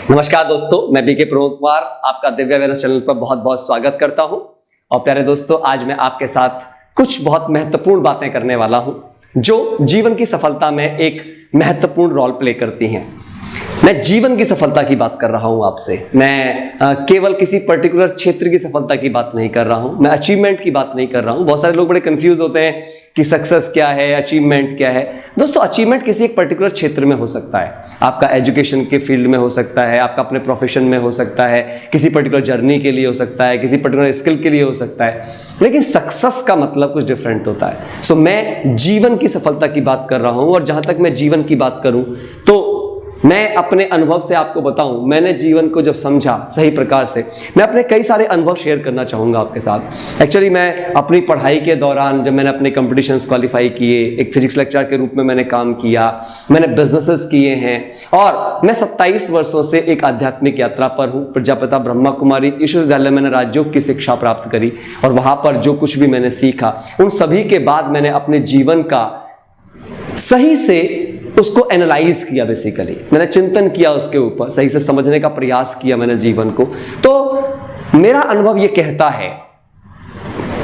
नमस्कार दोस्तों, मैं बीके प्रमोद कुमार आपका दिव्य अवेयरनेस चैनल पर बहुत बहुत स्वागत करता हूं। और प्यारे दोस्तों, आज मैं आपके साथ कुछ बहुत महत्वपूर्ण बातें करने वाला हूं जो जीवन की सफलता में एक महत्वपूर्ण रोल प्ले करती हैं। मैं जीवन की सफलता की बात कर रहा हूं आपसे। मैं केवल किसी पर्टिकुलर क्षेत्र की सफलता की बात नहीं कर रहा हूं, मैं अचीवमेंट की बात नहीं कर रहा हूं। बहुत सारे लोग बड़े कंफ्यूज होते हैं कि सक्सेस क्या है, अचीवमेंट क्या है। दोस्तों, अचीवमेंट किसी एक पर्टिकुलर क्षेत्र में हो सकता है, आपका एजुकेशन के फील्ड में हो सकता है, आपका अपने प्रोफेशन में हो सकता है, किसी पर्टिकुलर जर्नी के लिए हो सकता है, किसी पर्टिकुलर स्किल के लिए हो सकता है, लेकिन सक्सेस का मतलब कुछ डिफरेंट होता है। सो मैं जीवन की सफलता की बात कर रहा हूं, और जहां तक मैं जीवन की बात करूं तो मैं अपने अनुभव से आपको बताऊं, मैंने जीवन को जब समझा सही प्रकार से, मैं अपने कई सारे अनुभव शेयर करना चाहूँगा आपके साथ। एक्चुअली मैं अपनी पढ़ाई के दौरान जब मैंने अपने कॉम्पिटिशन्स क्वालिफाई किए, एक फिजिक्स लेक्चरर के रूप में मैंने काम किया, मैंने बिजनेसेस किए हैं, और मैं 27 वर्षों से एक आध्यात्मिक यात्रा पर हूँ। प्रजापिता ब्रह्मा कुमारी विश्वविद्यालय मैंने राजयोग की शिक्षा प्राप्त करी, और वहाँ पर जो कुछ भी मैंने सीखा, उन सभी के बाद मैंने अपने जीवन का सही से उसको एनालाइज किया। बेसिकली मैंने चिंतन किया, उसके ऊपर सही से समझने का प्रयास किया मैंने जीवन को। तो मेरा अनुभव यह कहता है,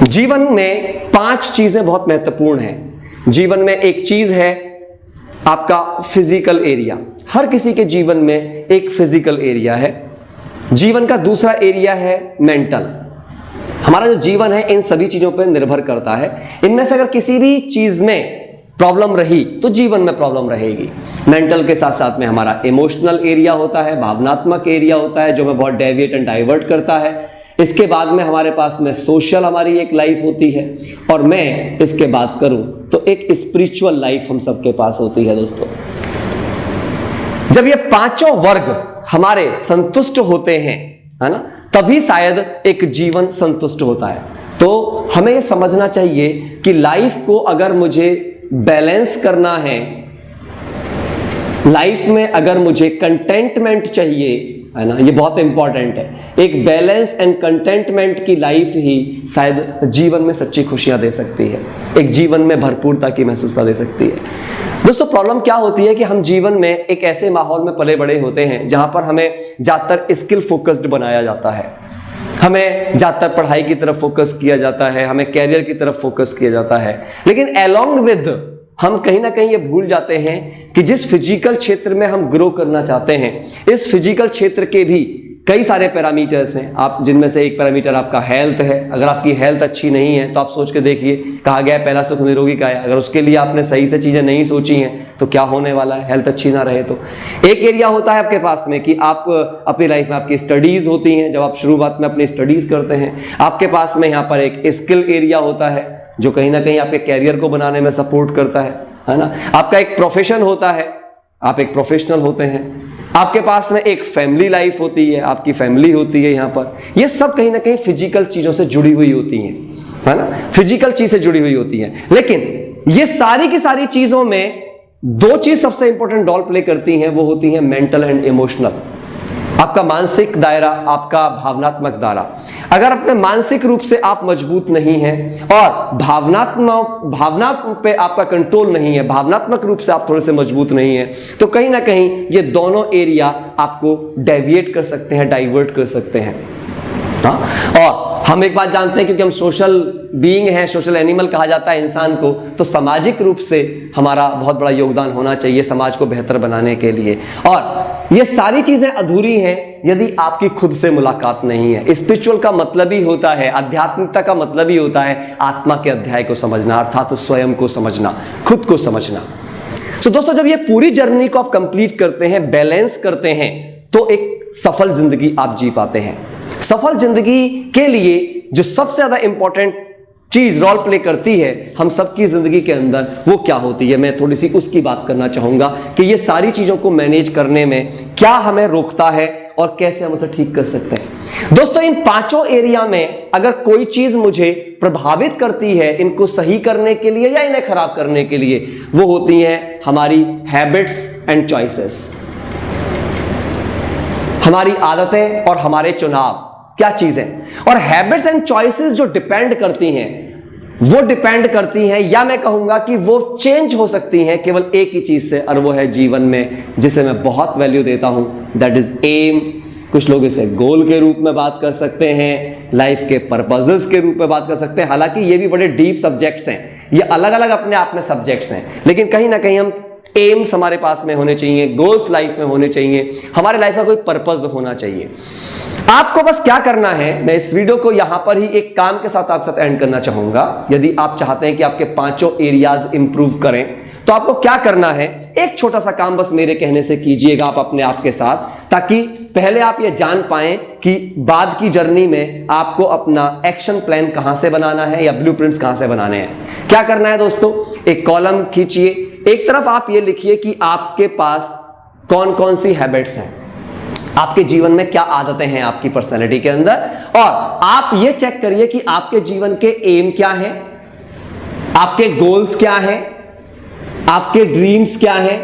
जीवन में 5 चीजें बहुत महत्वपूर्ण हैं। जीवन में एक चीज है आपका फिजिकल एरिया। हर किसी के जीवन में एक फिजिकल एरिया है। जीवन का दूसरा एरिया है मेंटल। हमारा जो जीवन है इन सभी चीजों पर निर्भर करता है। इनमें से अगर किसी भी चीज में प्रॉब्लम रही तो जीवन में प्रॉब्लम रहेगी। मेंटल के साथ साथ में हमारा इमोशनल एरिया होता है, भावनात्मक एरिया होता है, जो हमें बहुत डेविएट एंड डाइवर्ट करता है। इसके बाद में हमारे पास में सोशल हमारी एक लाइफ होती है, और मैं इसके बात करूं तो एक स्पिरिचुअल लाइफ हम सबके पास होती है। दोस्तों, जब ये 5 वर्ग हमारे संतुष्ट होते हैं, है ना, तभी शायद एक जीवन संतुष्ट होता है। तो हमें ये समझना चाहिए कि लाइफ को अगर मुझे बैलेंस करना है, लाइफ में अगर मुझे कंटेंटमेंट चाहिए, है ना, ये बहुत इंपॉर्टेंट है। एक बैलेंस एंड कंटेंटमेंट की लाइफ ही शायद जीवन में सच्ची खुशियां दे सकती है, एक जीवन में भरपूरता की महसूसता दे सकती है। दोस्तों, प्रॉब्लम क्या होती है कि हम जीवन में एक ऐसे माहौल में पले बड़े होते हैं जहां पर हमें ज्यादातर स्किल फोकस्ड बनाया जाता है, हमें ज्यादातर पढ़ाई की तरफ फोकस किया जाता है, हमें कैरियर की तरफ फोकस किया जाता है। लेकिन अलोंग विद हम कहीं ना कहीं ये भूल जाते हैं कि जिस फिजिकल क्षेत्र में हम ग्रो करना चाहते हैं, इस फिजिकल क्षेत्र के भी कई सारे पैरामीटर्स हैं। आप जिनमें से एक पैरामीटर आपका हेल्थ है। अगर आपकी हेल्थ अच्छी नहीं है तो आप सोच के देखिए, कहा गया है पहला सुख निरोगी का है। अगर उसके लिए आपने सही से चीजें नहीं सोची हैं तो क्या होने वाला है, हेल्थ अच्छी ना रहे तो। एक एरिया होता है आपके पास में कि आप अपनी लाइफ में आपकी स्टडीज होती हैं, जब आप शुरुआत में अपनी स्टडीज करते हैं। आपके पास में यहाँ पर एक स्किल एरिया होता है जो कहीं ना कहीं आपके कैरियर को बनाने में सपोर्ट करता है ना। आपका एक प्रोफेशन होता है, आप एक प्रोफेशनल होते हैं। आपके पास में एक फैमिली लाइफ होती है, आपकी फैमिली होती है। यहाँ पर ये सब कहीं ना कहीं फिजिकल चीजों से जुड़ी हुई होती हैं, है ना, फिजिकल चीज से जुड़ी हुई होती हैं। लेकिन ये सारी की सारी चीजों में 2 चीज सबसे इंपॉर्टेंट रोल प्ले करती हैं, वो होती हैं मेंटल एंड इमोशनल। आपका मानसिक दायरा, आपका भावनात्मक दायरा। अगर अपने मानसिक रूप से आप मजबूत नहीं हैं और भावनात्मक पे आपका कंट्रोल नहीं है, भावनात्मक रूप से आप थोड़े से मजबूत नहीं हैं, तो कहीं ना कहीं ये दोनों एरिया आपको डेविएट कर सकते हैं, डाइवर्ट कर सकते हैं। हाँ, और हम एक बात जानते हैं, क्योंकि हम सोशल बीइंग हैं, सोशल एनिमल कहा जाता है इंसान को, तो सामाजिक रूप से हमारा बहुत बड़ा योगदान होना चाहिए समाज को बेहतर बनाने के लिए। और ये सारी चीजें अधूरी हैं यदि आपकी खुद से मुलाकात नहीं है। स्पिरिचुअल का मतलब ही होता है, आध्यात्मिकता का मतलब ही होता है आत्मा के अध्याय को समझना, अर्थात स्वयं को समझना, खुद को समझना। तो दोस्तों, जब ये पूरी जर्नी को आप कंप्लीट करते हैं, बैलेंस करते हैं, तो एक सफल जिंदगी आप जी पाते हैं। सफल जिंदगी के लिए जो सबसे ज्यादा इंपॉर्टेंट चीज रोल प्ले करती है हम सबकी जिंदगी के अंदर, वो क्या होती है, मैं थोड़ी सी उसकी बात करना चाहूंगा कि ये सारी चीजों को मैनेज करने में क्या हमें रोकता है और कैसे हम उसे ठीक कर सकते हैं। दोस्तों, इन 5 एरिया में अगर कोई चीज मुझे प्रभावित करती है इनको सही करने के लिए या इन्हें खराब करने के लिए, वो होती हैं हमारी हैबिट्स एंड चॉइसेस, हमारी आदतें और हमारे चुनाव। क्या चीजें और हैबिट्स एंड चॉइसेस जो डिपेंड करती हैं वो डिपेंड करती हैं, या मैं कहूंगा कि वो चेंज हो सकती हैं केवल एक ही चीज से, और वो है जीवन में जिसे मैं बहुत वैल्यू देता हूं, दैट इज एम। कुछ लोग इसे गोल के रूप में बात कर सकते हैं, लाइफ के पर्पसेस के रूप में बात कर सकते हैं। हालांकि ये भी बड़े डीप सब्जेक्ट्स हैं, ये अलग अलग अपने आप में सब्जेक्ट्स हैं, लेकिन कहीं ना कहीं हम एम्स हमारे पास में होने चाहिए, गोल्स लाइफ में होने चाहिए, हमारे लाइफ का कोई पर्पस होना चाहिए। आपको बस क्या करना है, मैं इस वीडियो को यहां पर ही एक काम के साथ आपके साथ एंड करना चाहूंगा। यदि आप चाहते हैं कि आपके पांचों एरियाज इंप्रूव करें, तो आपको क्या करना है, एक छोटा सा काम बस मेरे कहने से कीजिएगा आप अपने आप के साथ, ताकि पहले आप ये जान पाएं कि बाद की जर्नी में आपको अपना एक्शन प्लान कहां से बनाना है या ब्लूप्रिंट्स कहां से बनाने हैं। क्या करना है दोस्तों, एक कॉलम खींचिए, एक तरफ आप ये लिखिए कि आपके पास कौन कौन सी हैबिट्स हैं, आपके जीवन में क्या आदतें हैं आपकी पर्सनैलिटी के अंदर, और आप ये चेक करिए कि आपके जीवन के एम क्या हैं, आपके गोल्स क्या हैं, आपके ड्रीम्स क्या हैं।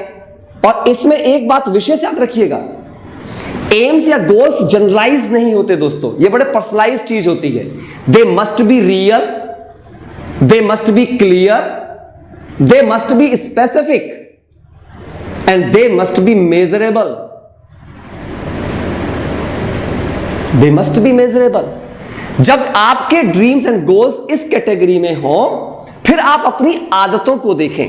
और इसमें एक बात विशेष याद रखिएगा, एम्स या गोल्स जनरलाइज नहीं होते दोस्तों, ये बड़े पर्सनलाइज चीज होती है। They must be real, they must be clear, they must be specific, and they must be measurable. They must be measurable. जब आपके ड्रीम्स एंड गोल्स इस कैटेगरी में हो, फिर आप अपनी आदतों को देखें,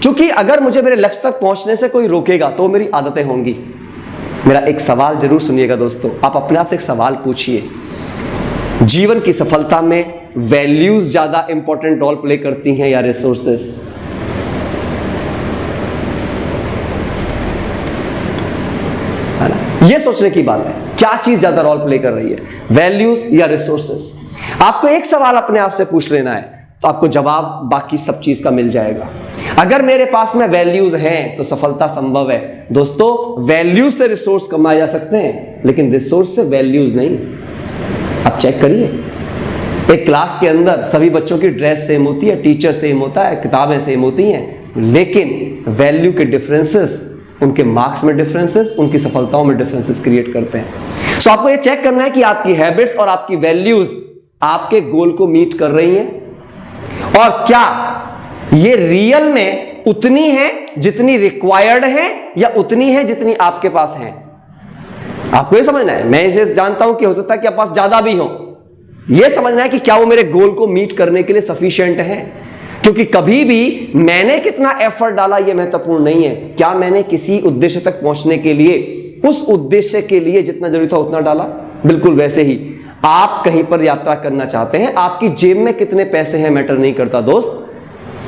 क्योंकि अगर मुझे मेरे लक्ष्य तक पहुंचने से कोई रोकेगा तो मेरी आदतें होंगी। मेरा एक सवाल जरूर सुनिएगा दोस्तों, आप अपने आप से एक सवाल पूछिए, जीवन की सफलता में वैल्यूज ज्यादा इंपॉर्टेंट रोल प्ले करती हैं या रिसोर्सेस? है ना, यह सोचने की बात है, क्या चीज ज्यादा रोल प्ले कर रही है, वैल्यूज या रिसोर्सेस? आपको एक सवाल अपने आप से पूछ लेना है, तो आपको जवाब बाकी सब चीज का मिल जाएगा। अगर मेरे पास में वैल्यूज हैं तो सफलता संभव है। दोस्तों, वैल्यूज से रिसोर्स कमाए जा सकते हैं, लेकिन रिसोर्स से वैल्यूज नहीं। आप चेक करिए, एक क्लास के अंदर सभी बच्चों की ड्रेस सेम होती है, टीचर सेम होता है, किताबें सेम होती हैं, लेकिन वैल्यू के डिफरेंसेस, उनके मार्क्स में डिफरेंसेस, उनकी सफलताओं में डिफरेंसेस क्रिएट करते हैं। सो आपको यह चेक करना है कि आपकी हैबिट्स और आपकी वैल्यूज आपके गोल को मीट कर रही हैं, और क्या ये रियल में उतनी है जितनी रिक्वायर्ड है, या उतनी है जितनी आपके पास है। आपको ये समझना है, मैं इसे जानता हूं कि हो सकता है कि आपके पास ज्यादा भी हो, यह समझना है कि क्या वो मेरे गोल को मीट करने के लिए सफिशिएंट है। क्योंकि कभी भी मैंने कितना एफर्ट डाला यह महत्वपूर्ण नहीं है, क्या मैंने किसी उद्देश्य तक पहुंचने के लिए उस उद्देश्य के लिए जितना जरूरी था उतना डाला। बिल्कुल वैसे ही आप कहीं पर यात्रा करना चाहते हैं, आपकी जेब में कितने पैसे हैं मैटर नहीं करता दोस्त,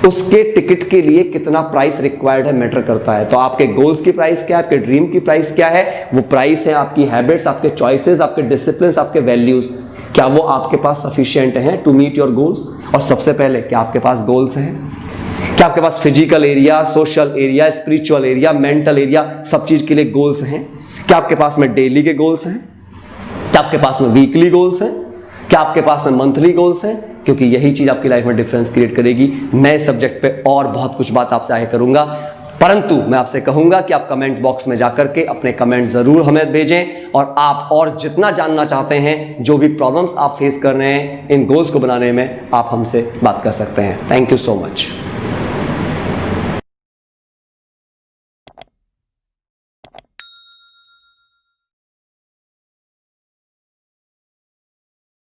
उसके टिकट के लिए कितना प्राइस रिक्वायर्ड है मैटर करता है। तो आपके गोल्स की प्राइस क्या है, आपके ड्रीम की प्राइस क्या है, वो प्राइस है आपकी हैबिट्स, आपके चॉइसेस, आपके डिसिप्लिन, आपके वैल्यूज। क्या वो आपके पास सफिशिएंट हैं टू मीट योर गोल्स? और सबसे पहले, क्या आपके पास गोल्स हैं? क्या आपके पास physical area, social area, spiritual area, mental area, सब चीज के लिए गोल्स हैं? क्या आपके पास में डेली के गोल्स हैं? क्या आपके पास में वीकली गोल्स हैं? क्या आपके पास में मंथली गोल्स हैं? क्योंकि यही चीज आपकी लाइफ में डिफरेंस क्रिएट करेगी। मैं इस सब्जेक्ट पे और बहुत कुछ बात आपसे आगे करूंगा, परंतु मैं आपसे कहूंगा कि आप कमेंट बॉक्स में जाकर के अपने कमेंट जरूर हमें भेजें, और आप और जितना जानना चाहते हैं, जो भी प्रॉब्लम्स आप फेस कर रहे हैं इन गोल्स को बनाने में, आप हमसे बात कर सकते हैं। Thank you so much.